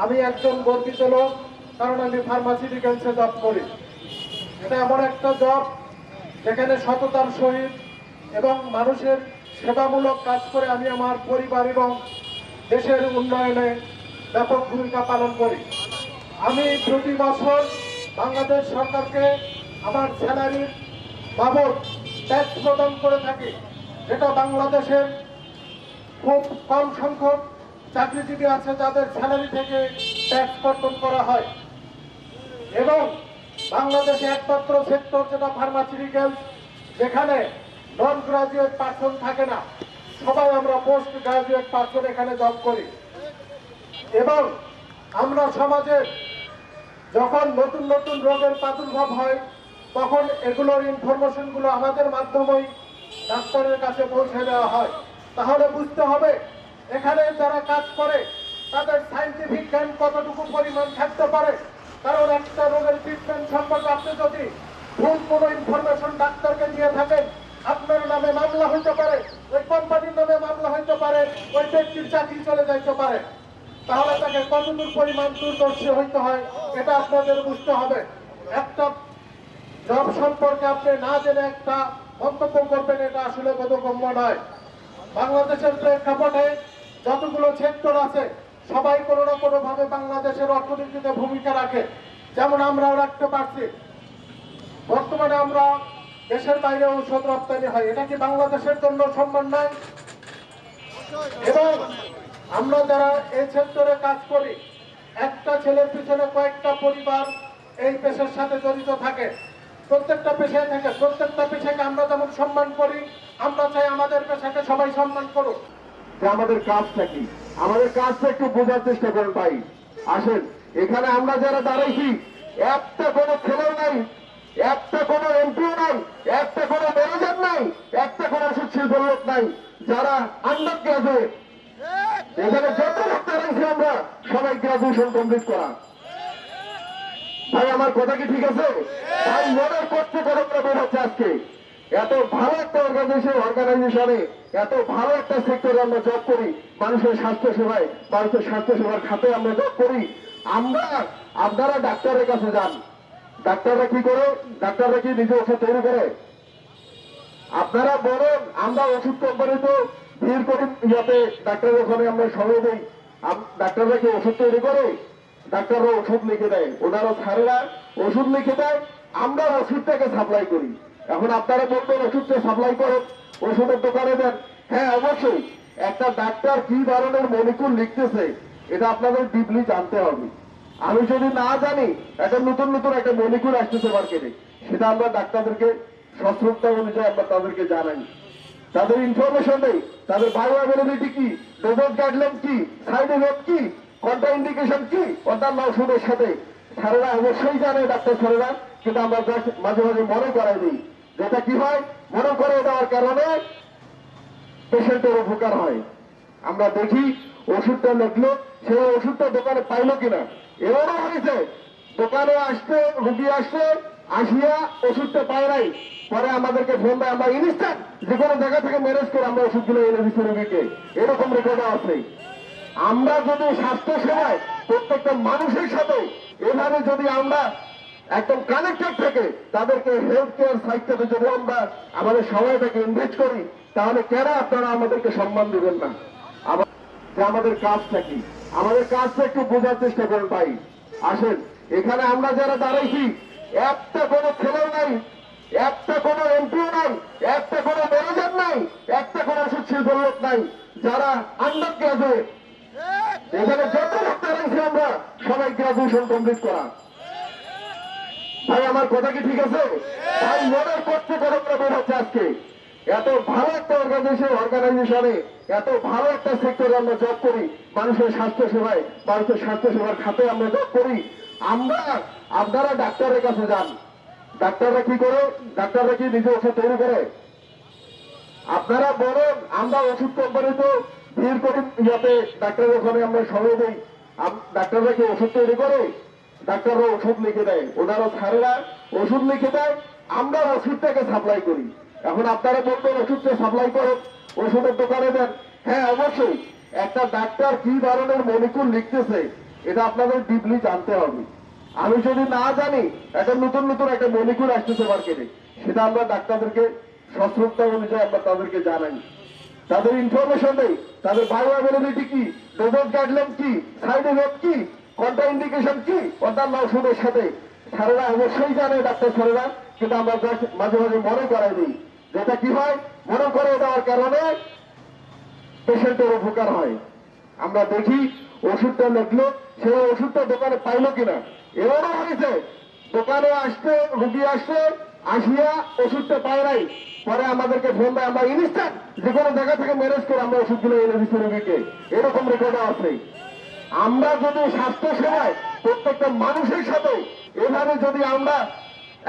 আমি একজন গর্বিত লোক, কারণ আমি ফার্মাসিউটিক্যালসে জব করি। এটা এমন একটা জব যেখানে সততার সহিত এবং মানুষের সেবামূলক কাজ করে আমি আমার পরিবার এবং দেশের উন্নয়নে ব্যাপক ভূমিকা পালন করি। আমি প্রতি বছর বাংলাদেশ সরকারকে আমার স্যালারির বাবদ ট্যাক্স প্রদান করে থাকি, যেটা বাংলাদেশের খুব কম সংখ্যক চাকরিজীবী আছে যাদের স্যালারি থেকে ট্যাক্স কর্তন করা হয়। এবং বাংলাদেশে একমাত্র সেক্টর যেটা ফার্মাসিউটিক্যাল, যেখানে নন গ্রাজুয়েট পার্সন থাকে না, সবাই আমরা পোস্ট গ্রাজুয়েট পার্সন এখানে জব করি। এবং আমরা সমাজে যখন নতুন নতুন রোগের প্রাদুর্ভাব হয়, তখন এগুলোর ইনফরমেশনগুলো আমাদের মাধ্যমেই ডাক্তারের কাছে পৌঁছে দেওয়া হয়। তাহলে বুঝতে হবে এখানে যারা কাজ করে তাদের সায়েন্টিফিক জ্ঞান কতটুকু পরিমাণ থাকতে পারে। কারণ একটা রোগের ট্রিটমেন্ট সম্পর্কে আপনি যদি ভুল কোনো ইনফরমেশন ডাক্তারকে দিয়ে থাকেন, আপনার নামে মামলা হইতে পারে, ওই কোম্পানির নামে মামলা হইতে পারে, ওই ব্যক্তির চাকরি চলে যাইতে পারে। তাহলে তাকে কতদূর পরিমাণ দূরদর্শী হইতে হয় এটা আপনাদের বুঝতে হবে। একটা জব সম্পর্কে আপনি না জেনে একটা মন্তব্য করবেন, এটা আসলে বোধগম্য নয়। বাংলাদেশের প্রেক্ষাপটে যতগুলো সেক্টর আছে সবাই কোনো না কোনো ভাবে বাংলাদেশের অর্থনীতিতে ভূমিকা রাখে, যেমন আমরাও রাখতে পারছি। বর্তমানে আমরা দেশের বাইরে ঔষধ রপ্তানি হয়, এটা কি বাংলাদেশের জন্য সম্মান নয়? এবং আমরা যারা এই সেক্টরে কাজ করি, একটা ছেলের পিছনে কয়েকটা পরিবার এই পেশার সাথে জড়িত থাকে। প্রত্যেকটা পেশায় থাকে, প্রত্যেকটা পেশাকে আমরা যেমন সম্মান করি, আমরা চাই আমাদের পেশাকে সবাই সম্মান করুক। যে আমাদের কাজটা কি, আমাদের কাজটা একটু বোঝার চেষ্টা করেন ভাই। আসেন, এখানে আমরা যারা দাঁড়াইছি, একটা কোনো ছেলেও নাই, একটা কোনো এমপিও নাই, একটা কোনো ম্যানেজার নাই, একটা কোনো সুশীল লোক নাই যারা আন্ডার গ্রাজুয়েট। এখানে যত লোক দাঁড়াইছি আমরা সবাই গ্রাজুয়েশন কমপ্লিট করা। ভাই আমার কথা কি ঠিক আছে? ভাই মনের কষ্ট করে বের হচ্ছে আজকে। এত ভালো একটা অর্গানাইজেশনে এত ভালো একটা সেক্টরে আমরা জব করি, মানুষের স্বাস্থ্য সেবায়, মানুষের স্বাস্থ্য সেবার খাতে আমরা জব করি। আপনারা ডাক্তারের কাছে যান, ডাক্তাররা কি করে? ডাক্তাররা কি নিজে ওষুধ তৈরি করে? আপনারা বলেন আমরা ওষুধ কোম্পানিতে ভিড় করি, যাতে ডাক্তারের ওখানে আমরা সময় দিই। ডাক্তাররা কি ওষুধ তৈরি করে? ডাক্তাররা ওষুধ লিখে দেয়, ওনারা ছাড়েরা ওষুধ লিখে দেয়, আমরা ওষুধটাকে সাপ্লাই করি। এখন আপনারা বলবেন ওষুধটা সাপ্লাই করেন, ওষুধের দোকানে দেন। হ্যাঁ অবশ্যই, একটা ডাক্তার কি ধরনের মলিকুল লিখতেছে এটা আপনাদের ডিপলি জানতে হবে। আমি যদি না জানি একটা নতুন নতুন একটা মলিকুল আসতেছে মার্কেটে, সেটা আমরা ডাক্তারদেরকে সশ্রদ্ধা অনুযায়ী আমরা তাদেরকে জানাই। তাদের ইনফরমেশন নেই, তাদের বায়ো অ্যাভেলেবিলিটি কি, ডোজ গাইডলাইন কি, সাইড এফেক্ট কি, কন্ট্রা ইন্ডিকেশন কি, অন্যান্য ওষুধের সাথে স্যারেরা অবশ্যই জানে, ডাক্তার স্যারেরা। কিন্তু আমরা মাঝে মাঝে মনে করাই দিই, যেটা কি হয়, মনে করে দেওয়ার কারণে পেশেন্টের উপকার হয়। আমরা দেখি ওষুধটা লিখলো, সেই ওষুধটা দোকানে পাইলো কিনা। এবারও হয়েছে দোকানে আসতে রুগী আসছে, আসিয়া ওষুধটা পায় নাই, পরে আমাদেরকে ফোন দেয়, আমরা ইনস্ট্যান্ট যে কোনো জায়গা থেকে ম্যানেজ করে আমরা ওষুধগুলো এনে দিচ্ছি রুগীকে। এরকম রেকর্ড আছে। আমরা যদি স্বাস্থ্য সেবায় প্রত্যেকটা মানুষের সাথে এভাবে যদি আমরা একদম কানেক্টেড থেকে তাদেরকে হেলথ কেয়ার সাইটটাতে যদি আমরা আমাদের সময়টাকে ইনভেস্ট করি, তাহলে কেন আপনারা আমাদেরকে সম্মান দেবেন না? যে আমাদের কাজটা কি, আমাদের কাজটা একটু বোঝার চেষ্টা করেন ভাই। আসেন, এখানে আমরা যারা দাঁড়াইছি, একটা কোনো ছেলেও নাই, একটা কোনো এমপিও নাই, একটা কোনো ম্যানেজার নাই, একটা কোনো সুশীল লোক নাই যারা আন্ডার গ্রাজুয়েট। এখানে যত লোক দাঁড়াইছি আমরা সবাই গ্রাজুয়েশন কমপ্লিট করা। ভাই আমার কথা কি ঠিক আছে? ভাই মনের কষ্ট করে বের হচ্ছে আজকে। এত ভালো একটা অর্গানাইজেশনে এত ভালো একটা সেক্টরে আমরা জব করি, মানুষের স্বাস্থ্য সেবায়, মানুষের স্বাস্থ্য সেবার খাতে আমরা জব করি। আপনারা ডাক্তারের কাছে যান, ডাক্তাররা কি করে? ডাক্তাররা কি নিজে ওষুধ তৈরি করে? আপনারা বলেন আমরা ওষুধ কোম্পানিতে ভিড় করি, যাতে ডাক্তারের ওখানে আমরা সময় দিই। ডাক্তাররা কি ওষুধ তৈরি করে? ডাক্তাররা ওষুধ লিখে দেয়, ওনারা ছাড়েরা ওষুধ লিখে দেয়, আমরা ওষুধটাকে সাপ্লাই করি। এখন আপনারা বলবেন ওষুধটা সাপ্লাই করেন, ওষুধের দোকানে দেন। হ্যাঁ অবশ্যই, একটা ডাক্তার কি ধরনের মলিকুল লিখতেছে এটা আপনাদের ডিপলি জানতে হবে। আমি যদি না জানি একটা নতুন নতুন একটা মলিকুল আসতেছে মার্কেটে, সেটা আমরা ডাক্তারদেরকে সশ্রদ্ধা অনুযায়ী আমরা তাদেরকে জানাই, তাদের ইনফরমেশন দেই, তাদের বায়ো অ্যাভেলেবিলিটি কি, ডোজেজ গাইডলাইন কি, সাইড এফেক্ট কি, কন্ট্রা ইন্ডিকেশন কি, অন্যান্য ওষুধের সাথে স্যারেরা অবশ্যই জানে, ডাক্তার স্যারেরা, কিন্তু আমরা মাঝে মাঝে মনে করাই দিই, যেটা কি হয় মনে করে দেওয়ার কারণে পেশেন্টের উপকার হয়। আমরা দেখি ওষুধটা লিখলো, সেই ওষুধটা দোকানে পাইলো কিনা। এবারও হয়েছে দোকানে আসতে রুগী আসছে, আসিয়া ওষুধটা পায় নাই, পরে আমাদেরকে ফোন দেয়, আমরা ইনস্ট্যান্ট যে কোনো জায়গা থেকে ম্যানেজ করে আমরা ওষুধগুলো এনে দিচ্ছি রুগীকে, এরকম রেকর্ডও আছে। আমরা যদি স্বাস্থ্য সেবায় প্রত্যেকটা মানুষের সাথে এভাবে যদি আমরা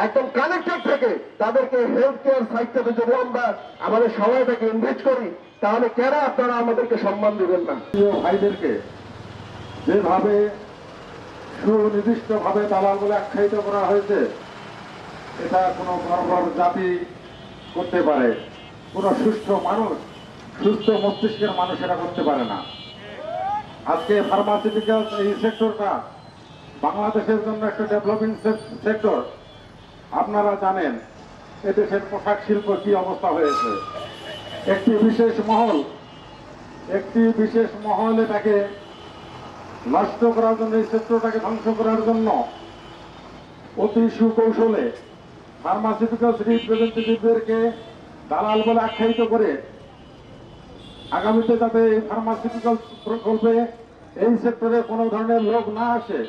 একদম কানেক্টেড থেকে তাদেরকে হেলথ কেয়ার সাইডটাতে যদি আমরা আমাদের সময়টাকে ইনভেস্ট করি, তাহলে কেন আপনারা আমাদেরকে সম্মান দিবেন না? প্রিয় ভাইদেরকে যেভাবে সুনির্দিষ্টভাবে দালাল বলে আখ্যায়িত করা হয়েছে, এটা কোনো বর্বর জাতি করতে পারে, কোনো সুস্থ মানুষ, সুস্থ মস্তিষ্কের মানুষ এটা করতে পারে না। আজকে ফার্মাসিউটিক্যাল এই সেক্টরটা বাংলাদেশের জন্য একটা ডেভেলপিং সেক্টর। আপনারা জানেন এদেশের পোশাক শিল্প কি অবস্থা হয়েছে। একটি বিশেষ মহল এটাকে নষ্ট করার জন্য, এই সেক্টরটাকে ধ্বংস করার জন্য অতি সুকৌশলে ফার্মাসিউটিক্যাল রিপ্রেজেন্টেটিভদেরকে দালাল বলে আখ্যায়িত করে আগামীতে যাতে এই ফার্মাসিউটিক্যাল প্রকল্পে এই সেক্টরে কোনো ধরনের লোক না আসে,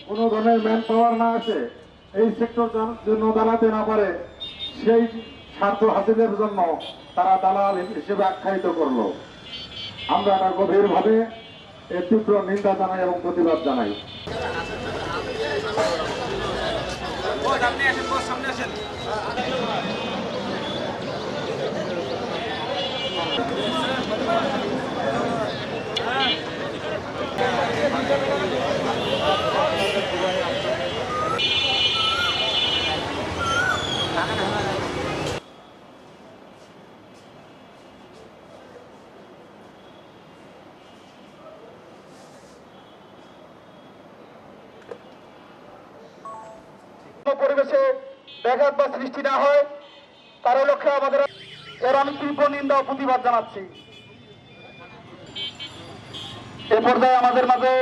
কোনো ধরনের ম্যান পাওয়ার না আসে, এই সেক্টর জন্য দাঁড়াতে না পারে, সেই স্বার্থ হাসিলের জন্য তারা দালাল হিসেবে আখ্যায়িত করলো। আমরা এটা গভীরভাবে এর তীব্র নিন্দা জানাই এবং প্রতিবাদ জানাই। পরিবেশে ব্যাঘাত বা সৃষ্টি না হয় তার লক্ষ্যে আমাদের এর আমি তীব্র নিন্দা ও প্রতিবাদ জানাচ্ছি। এ পর্যায়ে আমাদের মাঝে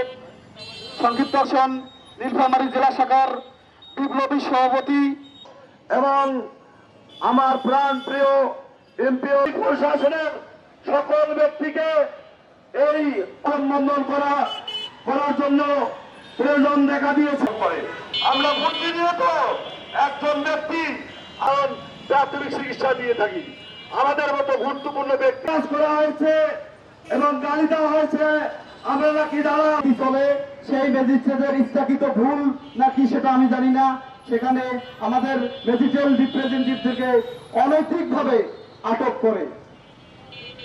সংক্ষিপ্ত আসন নীলফামারী জেলা শাখার বিপ্লবী সভাপতি এবং আমার প্রাণ প্রিয় এমপি প্রশাসনের সকল ব্যক্তিকে এই সম্বোধন করার জন্য প্রয়োজন দেখা দিয়েছে। আমরা প্রতিনিয়ত একজন ব্যক্তি প্রাথমিক চিকিৎসা দিয়ে থাকি, আমাদের মতো গুরুত্বপূর্ণ ব্যক্তি কাজ করা হয়েছে এবং গালি দেওয়া হয়েছে, আমরা নাকি দাঁড়া চলে সেই ম্যাজিস্ট্রেটের ইচ্ছাকৃত ভুল নাকি সেটা আমি জানি না। সেখানে আমাদের ম্যাজিস্ট্রেট রিপ্রেজেন্টেটিভদেরকে অনৈতিকভাবে আটক করে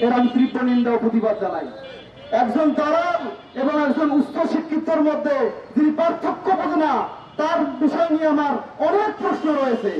এর আমি তীব্র নিন্দা ও প্রতিবাদ জানাই। একজন দালাল এবং একজন উচ্চ শিক্ষিতর মধ্যে যিনি পার্থক্য বোঝে না, তার বিষয় নিয়ে আমার অনেক প্রশ্ন রয়েছে।